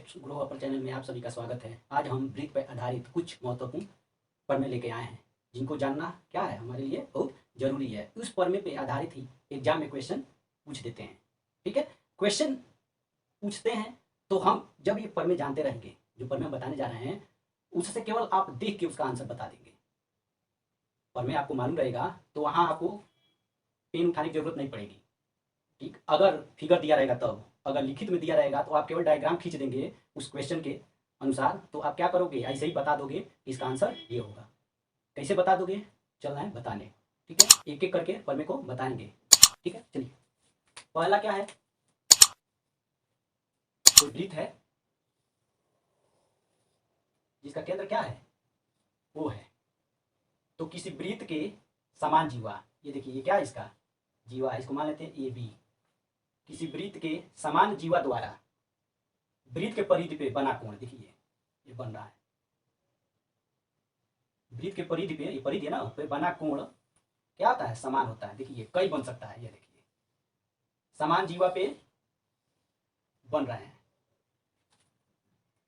दोस्त, ग्रो अपर चैनल में आप सभी का स्वागत है। आज हम ब्रीथ पर आधारित कुछ महत्वपूर्ण प्रमेय लेके आए हैं, जिनको जानना क्या है हमारे लिए बहुत जरूरी है। उस प्रमेय पे आधारित ही एग्जाम में क्वेश्चन पूछ देते हैं। ठीक है, क्वेश्चन पूछते हैं तो हम जब ये प्रमेय जानते रहेंगे, जो प्रमेय हम बताने जा रहे हैं, उससे केवल आप देख के उसका आंसर बता देंगे। प्रमेय आपको मालूम रहेगा तो वहाँ आपको पेन उठाने की जरूरत नहीं पड़ेगी। ठीक, अगर फिगर दिया रहेगा तब, अगर लिखित में दिया रहेगा तो आप केवल डायग्राम खींच देंगे उस क्वेश्चन के अनुसार, तो आप क्या करोगे, ऐसे ही बता दोगे कि इसका आंसर ये होगा। कैसे बता दोगे, चलना है बताने। ठीक है, एक एक करके प्रमेय को बताएंगे। ठीक है, चलिए। पहला क्या है, कोई वृत्त है जिसका केंद्र क्या है, वो है। तो किसी वृत्त के समान जीवा, ये देखिए ये क्या है, इसका जीवा, इसको मान लेते हैं ए बी। किसी वृत्त के समान जीवा द्वारा वृत्त के परिधि पे बना कोण, देखिए ये बन रहा है। वृत्त के परिधि पे, ये परिधि है ना, पे बना कोण क्या होता है, समान होता है। देखिए कई बन सकता है, ये देखिए समान जीवा पे बन रहे हैं।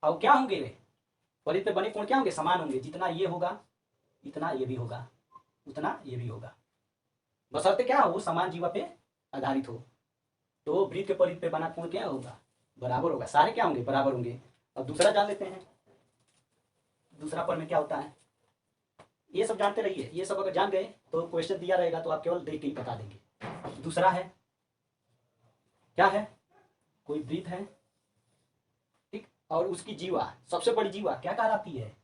अब क्या होंगे, परिधि पे बने कोण क्या होंगे, समान होंगे। जितना ये होगा इतना ये भी होगा, उतना ये भी होगा, बशर्ते क्या हो, समान जीवा पे आधारित हो। तो वृत्त के परिधि पे बना कोण क्या होगा, बराबर होगा। सारे क्या होंगे, बराबर होंगे। अब दूसरा जान लेते हैं, दूसरा पर में क्या होता है। ये सब जानते रहिए, ये सब अगर जान गए तो क्वेश्चन दिया रहेगा तो आप केवल देख के ही बता देंगे। दूसरा है, क्या है, कोई वृत्त है, ठीक, और उसकी जीवा, सबसे बड़ी जीवा क्या कहलाती है,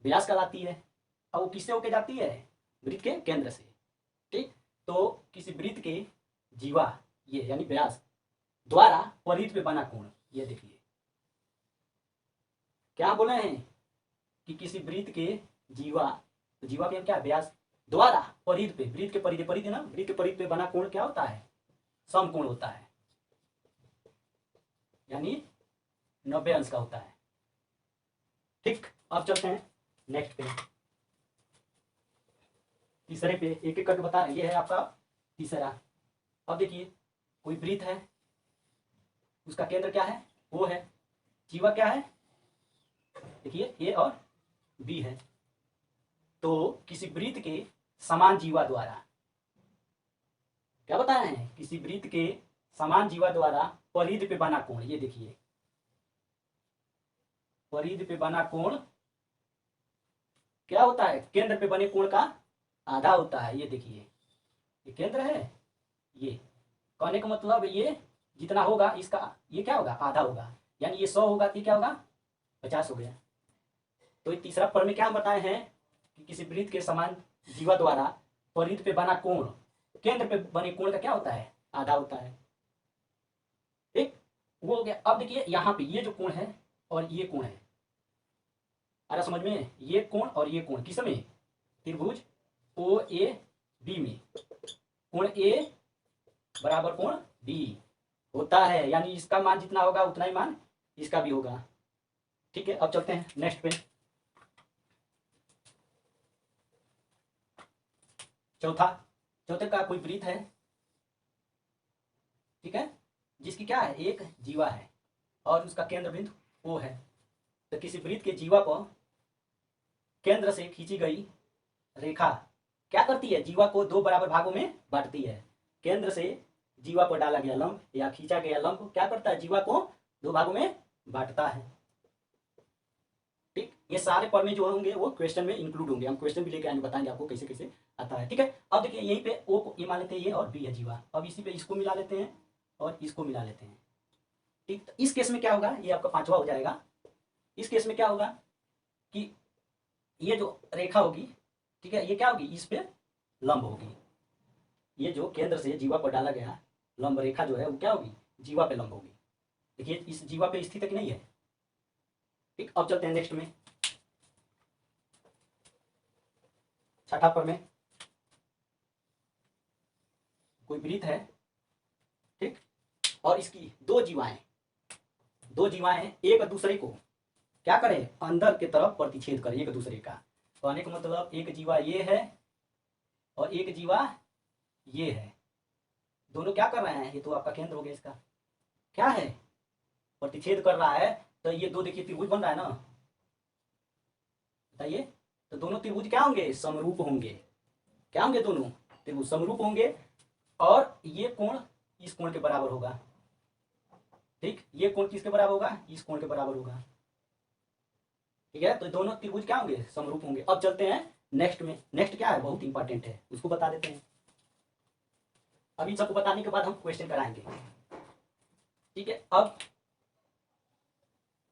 व्यास कहलाती है। और वो किससे होके जाती है, वृत्त के केंद्र से। ठीक, तो किसी वृत्त के जीवा, ये यानी व्यास द्वारा परिधि पे बना कोण, ये देखिए क्या बोले हैं कि किसी वृत्त के जीवा, तो जीवा के क्या, व्यास द्वारा परिधि पे, वृत्त के परिधि, परिधि ना, वृत्त के परिधि पे बना कोण क्या होता है, समकोण होता है, यानी 90 अंश का होता है। ठीक, अब चलते हैं नेक्स्ट पे, तीसरे पे, एक एक करके बता रहे हैं। ये है आपका तीसरा। अब देखिए कोई वृत्त है, उसका केंद्र क्या है, वो है, जीवा क्या है, देखिए ए और बी है। तो किसी वृत्त के समान जीवा द्वारा, क्या बता रहे हैं, किसी वृत्त के समान जीवा द्वारा परिधि पे बना कोण, ये देखिए परिधि पे बना कोण क्या होता है, केंद्र पे बने कोण का आधा होता है। ये देखिए ये केंद्र है, ये कहने का मतलब ये जितना होगा इसका, ये क्या होगा, आधा होगा। यानी ये 100 होगा तो क्या होगा, 50 हो गया। तो ये तीसरा प्रमेय क्या बताए हैं कि किसी वृत्त के समान जीवा द्वारा परिधि पे बना कोण, केंद्र पे बने कोण का क्या होता है, आधा होता है। ठीक, वो हो गया। अब देखिए यहाँ पे ये जो कोण है और ये कोण है, अरे समझ में, ये कोण और ये कोण किस में, त्रिभुज ओ ए बी में कोण ए बराबर कोण बी होता है। यानी इसका मान जितना होगा उतना ही मान इसका भी होगा। ठीक है, अब चलते हैं नेक्स्ट पे, चौथा। चौथे का कोई वृत्त है, ठीक है, जिसकी क्या है, एक जीवा है और उसका केंद्र बिंदु ओ है। तो किसी वृत्त के जीवा पर केंद्र से खींची गई रेखा क्या करती है, जीवा को दो बराबर भागों में बांटती है। केंद्र से जीवा पर डाला गया लंब या खींचा गया लंब क्या करता है, जीवा को दो भागों में बांटता है। ठीक, ये सारे प्रमेय जो होंगे वो क्वेश्चन में इंक्लूड होंगे। हम क्वेश्चन भी लेके आएंगे, बताएंगे आपको कैसे कैसे आता है। ठीक है, अब देखिए यहीं पे ओ को ये मान लेते हैं, ये और बी है जीवा। अब इसी पे इसको मिला लेते हैं और इसको मिला लेते हैं। ठीक, तो इस केस में क्या होगा, ये आपका पांचवा हो जाएगा। इस केस में क्या होगा कि ये जो रेखा होगी, ठीक है, ये क्या होगी, इस पे लंब होगी। ये जो केंद्र से जीवा पर डाला गया लंब रेखा जो है वो क्या होगी, जीवा पे लंब होगी। देखिए इस जीवा पे स्थित कि नहीं है। ठीक, अब चलते हैं नेक्स्ट में, छठा पर में कोई वृत्त है, ठीक, और इसकी दो जीवाएं, एक दूसरे को क्या करें, अंदर के तरफ प्रतिच्छेद करें एक दूसरे का। कहने का मतलब एक जीवा ये है और एक जीवा ये है, दोनों क्या कर रहे हैं, ये तो आपका केंद्र हो गया, इसका क्या है, प्रतिच्छेद कर रहा है, तो ये दो देखिए त्रिभुज बन रहा है ना, बताइए। तो दोनों त्रिभुज क्या होंगे, समरूप होंगे। क्या होंगे, दोनों त्रिभुज समरूप होंगे, और ये कोण इस कोण के बराबर होगा। ठीक, ये कोण किसके बराबर होगा, इस कोण के बराबर होगा। ठीक है, तो दोनों त्रिभुज क्या होंगे, समरूप होंगे। अब चलते हैं नेक्स्ट में। नेक्स्ट क्या है, बहुत इंपॉर्टेंट है, उसको बता देते हैं। अभी सबको बताने के बाद हम क्वेश्चन कराएंगे। ठीक है, अब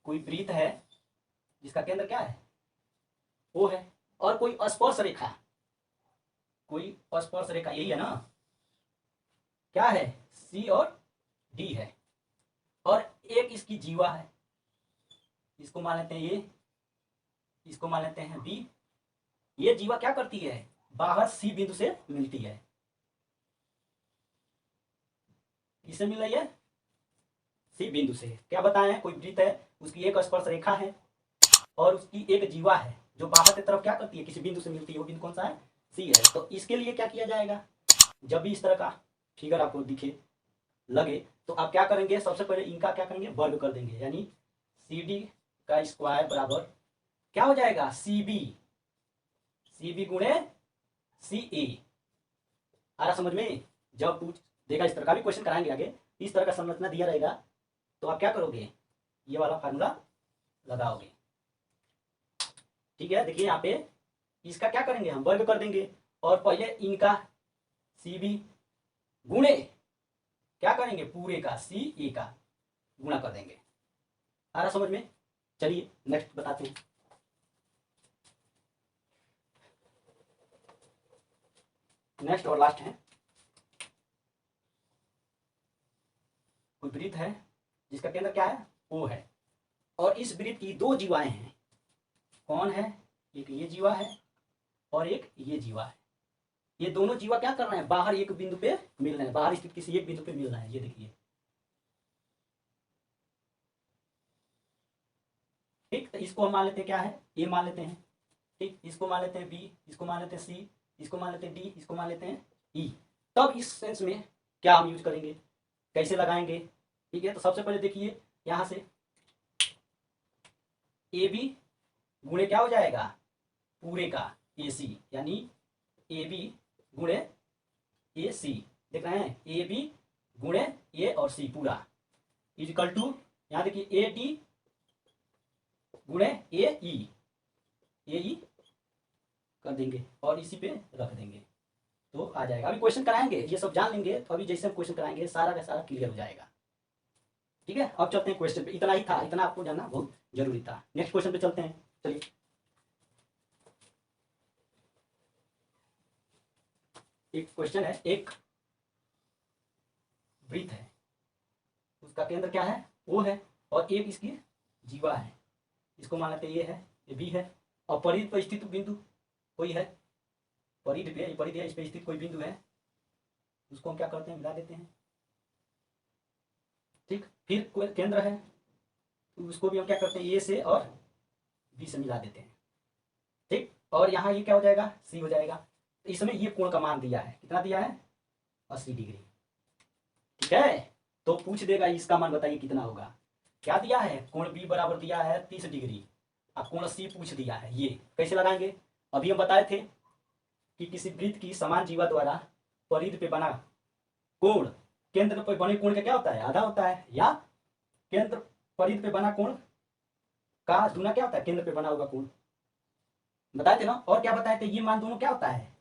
कोई वृत्त है जिसका केंद्र क्या है, ओ है, और कोई स्पर्श रेखा, कोई स्पर्श रेखा यही है ना, क्या है, सी और डी है, और एक इसकी जीवा है, इसको मान लेते हैं ये, इसको मान लेते हैं बी। ये जीवा क्या करती है, बाहर सी बिंदु से मिलती है। किससे मिल रही है, सी बिंदु से। क्या बताएं, कोई वृत्त है, उसकी एक स्पर्श रेखा है और उसकी एक जीवा है जो बाहर की तरफ क्या करती है, किसी बिंदु से मिलती है। वो बिंदु कौन सा है, सी है। तो इसके लिए क्या किया जाएगा, जब भी इस तरह का फिगर आपको दिखे लगे, तो आप क्या करेंगे, सबसे पहले इनका क्या करेंगे, वर्ग कर देंगे। यानी सी डी का स्क्वायर बराबर क्या हो जाएगा, सी बी गुणे सी ए। आ रहा समझ में। जब पूछ देगा, इस तरह का भी क्वेश्चन कराएंगे आगे, इस तरह का संरचना दिया रहेगा, तो आप क्या करोगे, ये वाला फार्मूला लगाओगे। ठीक है, देखिए यहाँ पे इसका क्या करेंगे, हम वर्ग कर देंगे, और पहले इनका सी बी गुणे क्या करेंगे, पूरे का सी ए का गुणा कर देंगे। आ रहा समझ में। चलिए नेक्स्ट बताते हैं। नेक्स्ट और लास्ट है, कोई वृत्त है जिसका केंद्र क्या है, ओ है, और इस वृत्त की दो जीवाएं हैं। कौन है, एक ये जीवा है और एक ये जीवा है। ये दोनों जीवा क्या कर रहे हैं, बाहर एक बिंदु पे मिल रहे हैं, बाहर स्थित किसी एक बिंदु पे मिल रहे हैं। ये देखिए, ठीक, तो इसको हम मान लेते हैं क्या है, ए मान लेते हैं। ठीक, इसको मान लेते हैं बी, इसको मान लेते हैं सी, इसको मान लेते हैं डी, इसको मान लेते हैं ई। तब इस सेंस में क्या हम यूज करेंगे, कैसे लगाएंगे। ठीक है, तो सबसे पहले देखिए यहां से ए बी गुणे क्या हो जाएगा, पूरे का ए सी, यानी ए बी गुणे ए सी। देख रहे हैं, ए बी गुणे ए और सी पूरा इजिकल टू, यहां देखिए ए डी गुणे ए ई कर देंगे और इसी पे रख देंगे, तो आ जाएगा। अभी क्वेश्चन कराएंगे, ये सब जान लेंगे, तो अभी जैसे हम क्वेश्चन कराएंगे सारा का सारा क्लियर हो जाएगा। ठीक है, अब चलते हैं क्वेश्चन पे। इतना ही था, इतना आपको जानना बहुत जरूरी था। नेक्स्ट क्वेश्चन पे चलते हैं। चलिए, एक क्वेश्चन है, एक वृत्त है, उसका केंद्र क्या है, ओ है, और एक इसकी जीवा है। इसको मान लेते हैं ये है, ये बी है, और परिध पर स्थित बिंदु कोई है, परिध पे, परिध है, इस पे स्थित कोई बिंदु है, उसको हम क्या करते हैं, मिला देते हैं। ठीक, फिर कोई केंद्र है, तो उसको भी हम क्या करते हैं, ए से और बी से मिला देते हैं। ठीक, और यहाँ ये क्या हो जाएगा, सी हो जाएगा। तो इसमें ये कोण का मान दिया है, कितना दिया है, 80 डिग्री। ठीक है, तो पूछ देगा इसका मान बताइए कितना होगा। क्या दिया है, कोण बी बराबर दिया है 30 डिग्री, अब कोण सी पूछ दिया है। ये कैसे लगाएंगे, अभी हम बताए थे कि किसी वृत्त की समान जीवा द्वारा परिध पे बना कोण केंद्र पर बने कोण का क्या होता है, आधा होता है, या केंद्र परिध पे बना कोण का दूना क्या होता है, केंद्र पे बना होगा कोण, बताए थे ना। और क्या बताए थे, ये मान दोनों क्या होता है,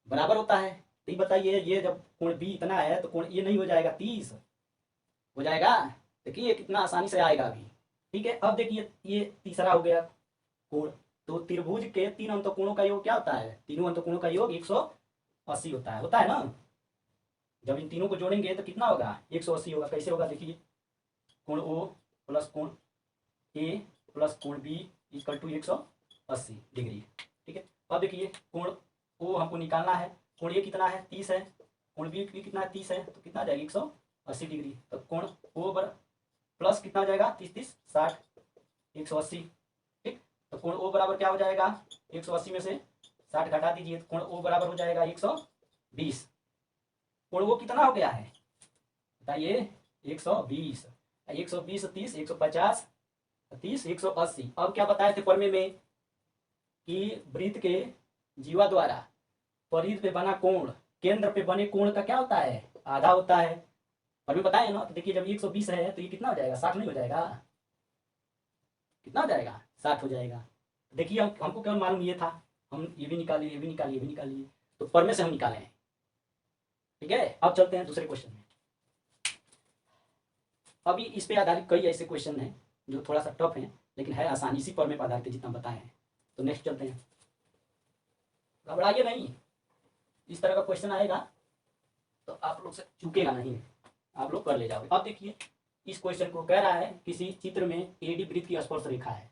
बराबर होता है। तो ये बताइए, ये जब कोण बी इतना है तो कोण ये नहीं हो जाएगा 30 हो जाएगा। देखिए कितना आसानी से आएगा अभी। ठीक है, अब देखिए ये तीसरा हो गया कोण। तो त्रिभुज के तीन अंतकोणों का योग क्या होता है, तीनों अंतकोणों का योग 180 होता है ना। जब इन तीनों को जोड़ेंगे तो कितना होगा, 180 होगा। कैसे होगा, देखिए कोण ओ प्लस कोण ए प्लस कोण बी इक्वल टू 180 डिग्री। ठीक है, अब देखिए कोण ओ हमको निकालना है, कोण ए कितना है, 30 है, कोण बी कितना है, 30 है, तो कितना आ जाएगा 180 डिग्री। तो कोण ओ प्लस कितना हो जाएगा, 30 30 60 180। ठीक, तो कोण ओ बराबर क्या हो जाएगा, 180 में से 60 घटा दीजिए, कोण ओ बराबर हो जाएगा 120। कोण ओ कितना हो गया है बताइए, 120। 120 30 150 30 180। अब क्या बताए थे प्रमेय में कि वृत्त के जीवा द्वारा परिधि पे बना कोण केंद्र पे बने कोण का क्या होता है, आधा होता है। प्रमेय बताए ना। तो देखिए जब 120 है तो ये कितना हो जाएगा, 60 नहीं हो जाएगा, कितना हो जाएगा, 60 हो जाएगा। देखिए हमको केवल मालूम ये था, हम ये भी निकालिए ये भी निकालिए ये भी निकालिए, तो प्रमेय से हम निकाले हैं। ठीक है, अब चलते हैं दूसरे क्वेश्चन में। अभी इस पे आधारित कई ऐसे क्वेश्चन हैं जो थोड़ा सा टफ है, लेकिन है आसानी, इसी प्रमेय पर आधारित जितना बताए हैं। तो नेक्स्ट चलते हैं, घबराइए नहीं, इस तरह का क्वेश्चन आएगा तो आप लोग से चूकेगा नहीं, आप लोग कर ले जाओगे। अब देखिए इस क्वेश्चन को कह रहा है किसी चित्र में एडी वृत्त की स्पर्श रेखा है।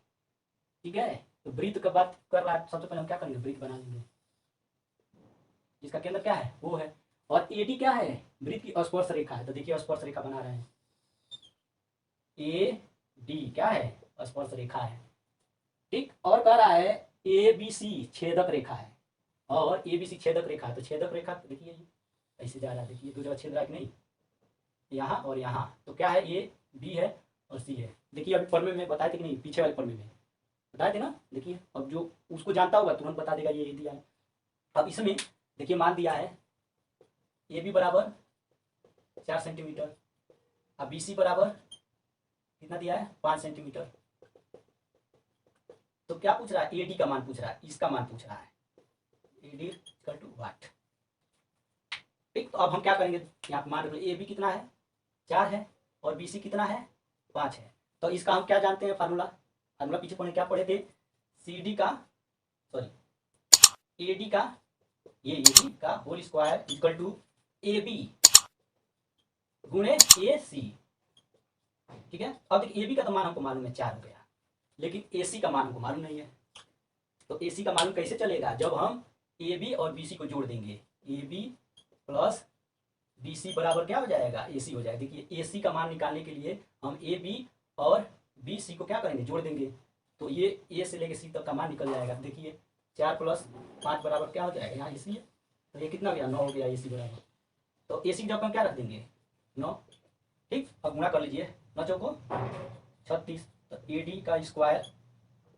ठीक है, तो वृत्त का बात कर रहा है, सबसे पहले हम क्या करेंगे, वृत्त बना लेंगे जिसका केंद्र क्या है वो है, और एडी क्या है, वृत्त की स्पर्श रेखा है। तो देखिए स्पर्श रेखा बना रहे हैं, ए डी क्या है, स्पर्श रेखा है। ठीक, और कह रहा है ए बी सी छेदक रेखा है, और ए बी सी छेदक रेखा है। तो छेदक रेखा देखिए ऐसे जा रहा है, देखिए दो जगह छेद रहा है कि नहीं, यहाँ और यहाँ। तो क्या है, ए बी है और सी है। देखिए अभी प्रमेय में बताए थे कि नहीं, पीछे वाले प्रमेय में बताए थे ना। देखिए अब जो उसको जानता होगा तुरंत बता देगा ये दिया है। अब इसमें देखिए मान दिया है ए बी बराबर 4 सेंटीमीटर, अब बी सी बराबर कितना दिया है, 5 सेंटीमीटर। तो क्या पूछ रहा है, ए डी का मान पूछ रहा है, इसका मान पूछ रहा है, ए डी इक्वल टू वाट। ठीक, तो अब हम क्या करेंगे, यहाँ पे मान ए बी कितना है, 4 है, और बी सी कितना है, 5 है। तो इसका हम क्या जानते हैं, फार्मूला, फार्मूला पीछे पढ़े क्या पढ़े थे, सी डी का सॉरी ए डी का ये डी का whole square equal to A B गुणे ए सी। ठीक है, अब देखिए ए बी का तो मान हमको मालूम है 4 हो गया, लेकिन ए सी का मान हमको मालूम नहीं है। तो ए सी का मालूम कैसे चलेगा, जब हम ए बी और बी सी को जोड़ देंगे, A B plus B C बराबर क्या हो जाएगा, ए सी हो जाएगा। देखिए ए सी का मान निकालने के लिए हम ए बी और बी सी को क्या करेंगे, जोड़ देंगे, तो ये ए से लेके सी तक का मान निकल जाएगा। देखिए 4 + 5 बराबर क्या हो जाएगा, यहाँ ए सी है, तो ये कितना गया, 9 हो गया ए सी बराबर। तो ए सी की जगह हम क्या रख देंगे, 9। ठीक, अब गुणा कर लीजिए, 9 चौको 36, तो ए डी का स्क्वायर,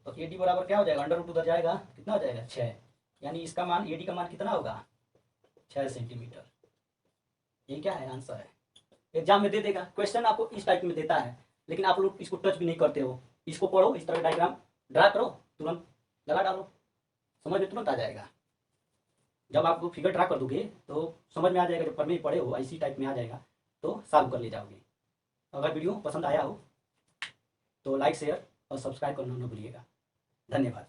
तो ए डी बराबर क्या हो जाएगा, अंडर रूट उधर जाएगा, कितना हो जाएगा 6, यानी इसका मान ए डी का मान कितना होगा, 6 सेंटीमीटर। ये क्या है, आंसर है। एग्जाम में दे देगा क्वेश्चन, आपको इस टाइप में देता है, लेकिन आप लोग इसको टच भी नहीं करते हो। इसको पढ़ो, इस तरह डायग्राम ड्रा करो, तुरंत लगा डालो, समझ में तुरंत आ जाएगा। जब आप फिगर ड्रा कर दोगे तो समझ में आ जाएगा, जब प्रमेय पढ़े हो इसी टाइप में आ जाएगा, तो सॉल्व कर ले जाओगे। अगर वीडियो पसंद आया हो तो लाइक शेयर और सब्सक्राइब करना न भूलिएगा। धन्यवाद।